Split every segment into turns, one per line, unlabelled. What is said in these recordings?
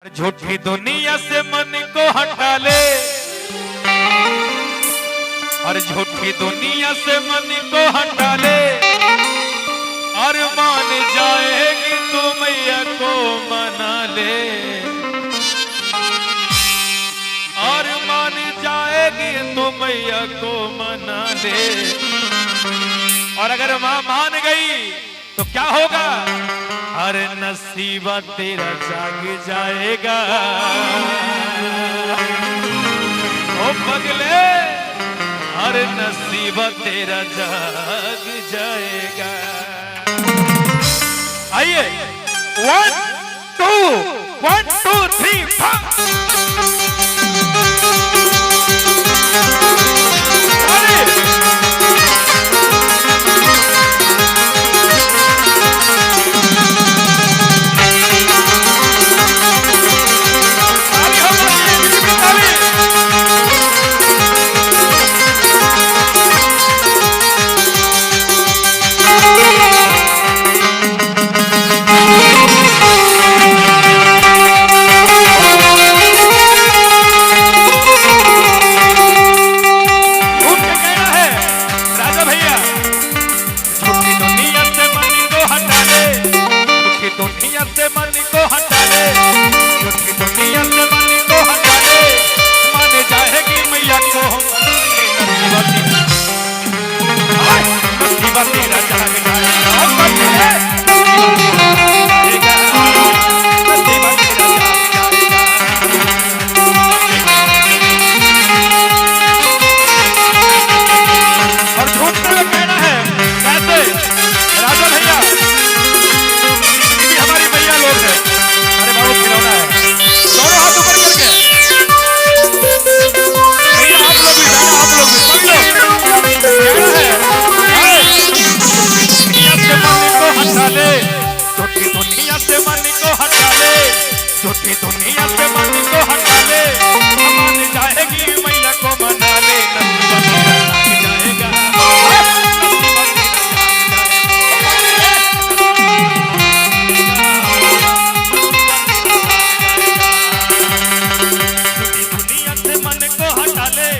झूठी दुनिया से मन को हटा ले, और झूठी दुनिया से मन को हटा ले, और मान जाएगी तू मैया को मना ले, और मान जाएगी तू मैया को मना ले। और अगर मां मान गई तो क्या होगा? अरे नसीबा तेरा जाग जाएगा ओ पगले, अरे नसीबा तेरा जाग जाएगा। आइए 1 2 1 2 3 झूठी दुनिया से मन को हटा ले, मान जाएगी मैया को मना ले, दुनिया से मन को हटा ले,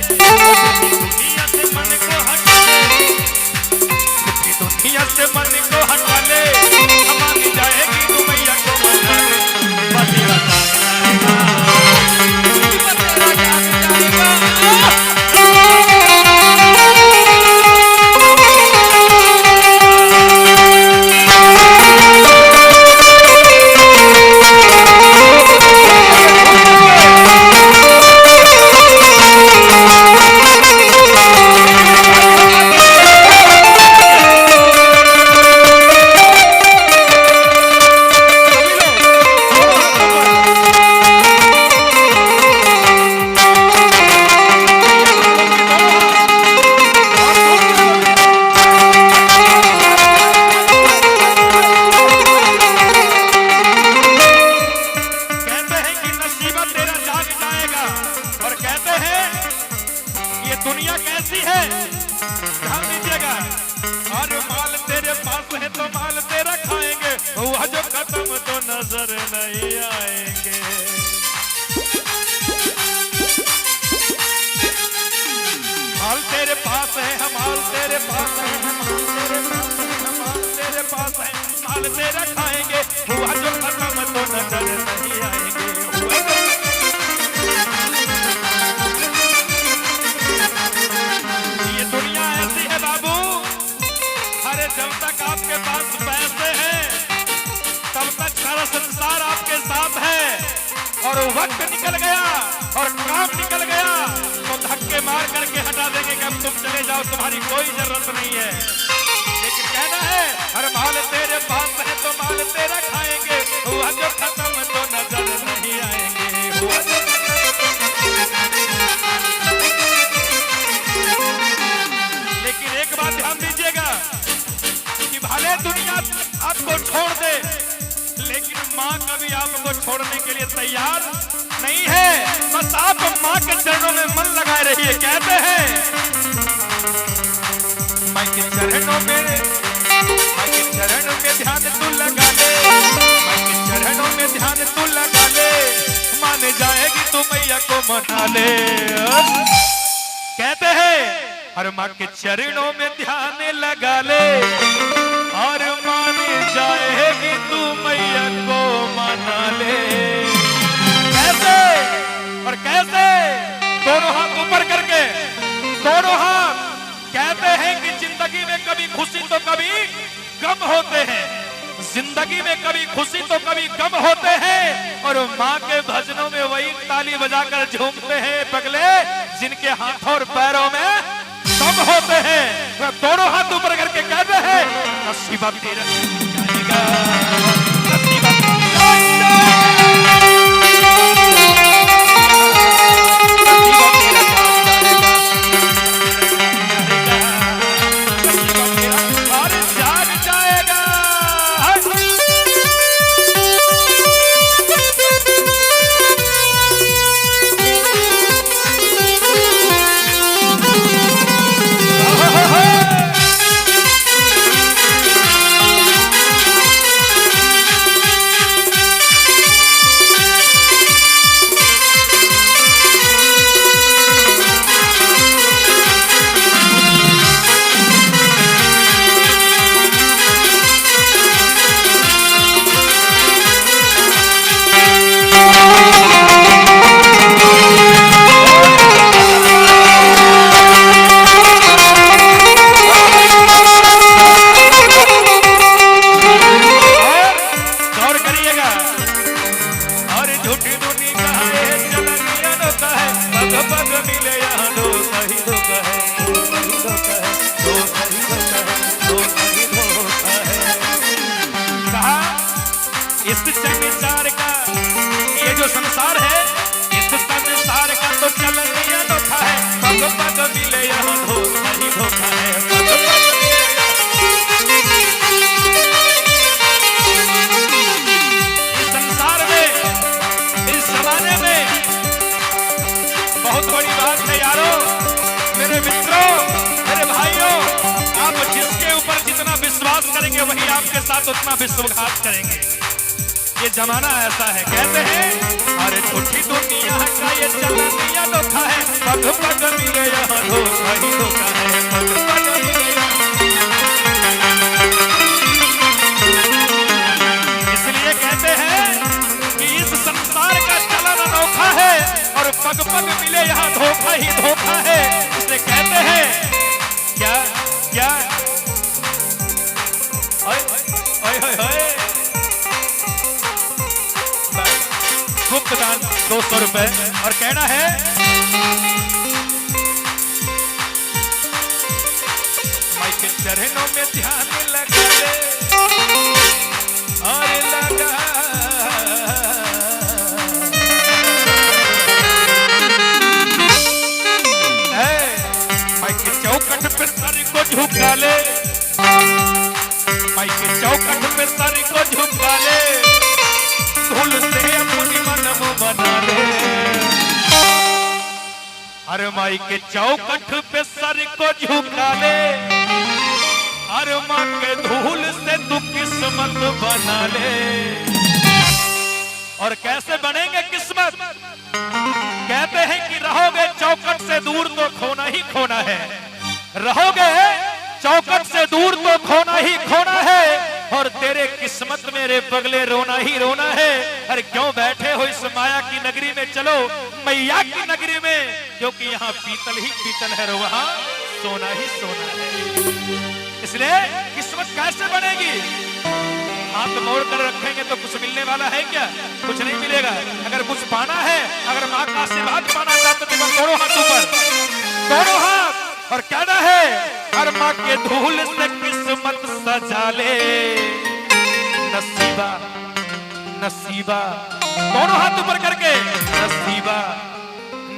दुनिया से मन को हटा ले, दुनिया से मन को हटा ले, मान जाएगी तू मैया को मना ले। दुनिया कैसी है ध्यान दीजिएगा, और माल तेरे पास है तो माल तेरा खाएंगे, हुआ जो खत्म तो नजर नहीं आएंगे। माल तेरे पास है, माल तेरे पास है, माल तेरे पास है, माल तेरा खाएंगे, हुआ जो खत्म तो नजर नहीं आएंगे। जब तक आपके पास पैसे हैं तब तक सारा संसार आपके साथ है, और वक्त निकल गया और काम निकल गया तो धक्के मार करके हटा देंगे कि अब तुम चले जाओ, तुम्हारी कोई जरूरत नहीं है। लेकिन कहना है हर माल तेरे पास है तो माल तेरा खाएंगे, हुआ जो खत्म तो नजर नहीं आएंगे, हुआ जो लेकिन एक बात ध्यान दीजिएगा, भले दुनिया आपको छोड़ दे लेकिन माँ कभी आपको छोड़ने के लिए तैयार नहीं है। बस आप माँ के चरणों में मन लगाए रहिए। कहते हैं माँ के चरणों में ध्यान तू लगा ले, माँ के चरणों में ध्यान ध्यान तू लगा ले, मान जाएगी तू मैया को मना ले। कहते हैं हर माँ के चरणों में ध्यान लगा ले और मान जाएगी तू मैया को मना ले। कैसे और कैसे? दोनों हाथ ऊपर करके, दोनों हाथ। कहते हैं कि जिंदगी में कभी खुशी तो कभी गम होते हैं, जिंदगी में कभी खुशी तो कभी गम होते हैं, और माँ के भजनों में वही ताली बजाकर झूमते हैं पगले जिनके हाथों और पैरों में दम होते हैं। वह दोनों हाथ ऊपर करके कहते हैं नसीबा तेरा जाएगा, नसीबा इस संसार का, ये जो संसार है इस संसार का तो चलन ही अनोखा है। पग पग मिले यहाँ धोखा ही धोखा है, पग पग मिले। इस संसार में, इस जमाने में बहुत बड़ी बात है यारों, मेरे मित्रों, मेरे भाइयों, आप जिसके ऊपर जितना विश्वास करेंगे वही आपके साथ उतना विश्वासघात करेंगे। ये जमाना ऐसा है। कहते हैं अरे झूठी दुनिया का ये चलन ही अनोखा है, पग पग मिले यहाँ धोखा ही धोखा है, पग पग मिले। इसलिए कहते हैं कि इस संसार का चलन अनोखा है और पग पग मिले यहाँ धोखा ही धोखा है। इसलिए कहते हैं क्या क्या ओए ओए ओए ओए गुप्त दान 200 रुपए। और कहना है माई के चरणों में ध्यान लगा ले और लगा माई के चौखट पे सर को झुका ले, माई के चौखट पे सर को झुका ले, धूल से अपनी मनम बना ले। हर माई के चौखट पे सर को झुका ले, हर माँ के धूल से तू किस्मत बना ले। और कैसे बनेंगे किस्मत? कहते हैं कि रहोगे चौखट से दूर तो खोना ही खोना है, रहोगे चौखट से दूर तो खोना ही खोना है, और तेरे किस्मत मेरे पगले रोना ही रोना है। अरे क्यों बैठे हो इस माया की नगरी में, चलो मैया की नगरी में, क्योंकि यहाँ पीतल ही पीतल है और वहाँ सोना ही सोना है। इसलिए किस्मत कैसे बनेगी? हाथ मोड़ कर रखेंगे तो कुछ मिलने वाला है क्या? कुछ नहीं मिलेगा। अगर कुछ पाना है, अगर माँ का आशीर्वाद पाना चाहते तो दोनों हाथ ऊपर, दोनों हाथ, और कहना है हर माँ के धूल से किस्मत सजा ले। नसीबा नसीबा, दोनों हाथ ऊपर करके, नसीबा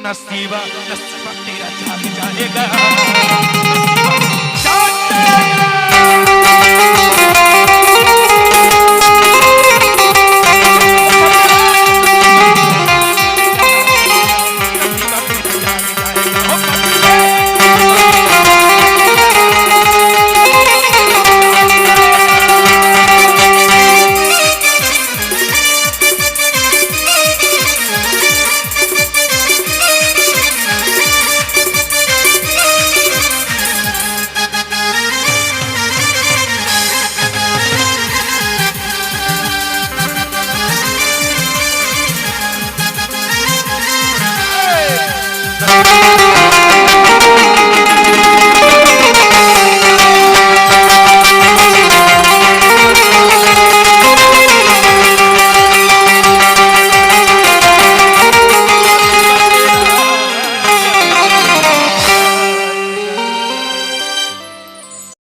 नसीबा नसीबा तेरा जाग जाएगा, जाग जाएगा।